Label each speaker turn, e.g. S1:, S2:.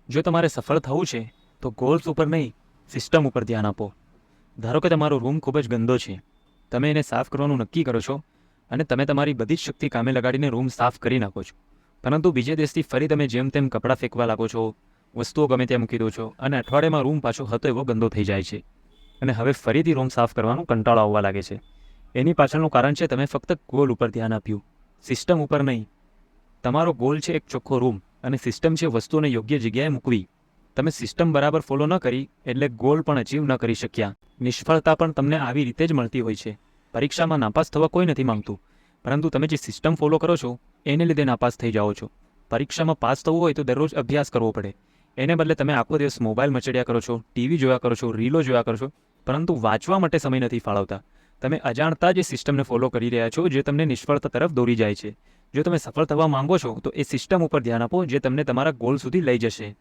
S1: જો તમારે સફળ થવું છે તો ગોલ્સ ઉપર નહીં, સિસ્ટમ ઉપર ધ્યાન આપો. ધારો કે તમારો રૂમ ખૂબ જ ગંદો છે, તમે એને સાફ કરવાનું નક્કી કરો છો અને તમે તમારી બધી જ શક્તિ કામે લગાડીને રૂમ સાફ કરી નાખો છો, પરંતુ બીજે દિવસથી ફરી તમે જેમ તેમ કપડાં ફેંકવા લાગો છો, વસ્તુઓ ગમે ત્યાં મૂકી દો છો અને અઠવાડિયામાં રૂમ પાછો હતો એવો ગંદો થઈ જાય છે અને હવે ફરીથી રૂમ સાફ કરવાનો કંટાળો આવવા લાગે છે. એની પાછળનું કારણ છે તમે ફક્ત ગોલ ઉપર ધ્યાન આપ્યું, સિસ્ટમ ઉપર નહીં. તમારો ગોલ છે એક ચોખ્ખો રૂમ અને સિસ્ટમ છે વસ્તુઓને યોગ્ય જગ્યાએ મૂકવી. તમે સિસ્ટમ બરાબર ફોલો ન કરી એટલે ગોલ પણ અચીવ ન કરી શક્યા. નિષ્ફળતા પણ તમને આવી રીતે જ મળતી હોય છે. પરીક્ષામાં નાપાસ થવા કોઈ નથી માંગતું, પરંતુ તમે જે સિસ્ટમ ફોલો કરો છો એને લીધે નાપાસ થઈ જાઓ છો. પરીક્ષામાં પાસ થવું હોય તો દરરોજ અભ્યાસ કરવો પડે, એને બદલે તમે આખો દિવસ મોબાઈલ મચડ્યા કરો છો, ટીવી જોયા કરો છો, રીલો જોયા કરો છો, પરંતુ વાંચવા માટે સમય નથી ફાળવતા. તમે અજાણતા જે સિસ્ટમને ફોલો કરી રહ્યા છો જે તમને નિષ્ફળતા તરફ દોરી જાય છે. જો તમે સફળ થવા માંગો છો તો એ સિસ્ટમ ઉપર ધ્યાન આપો જે તમને તમારા ગોલ સુધી લઈ જશે.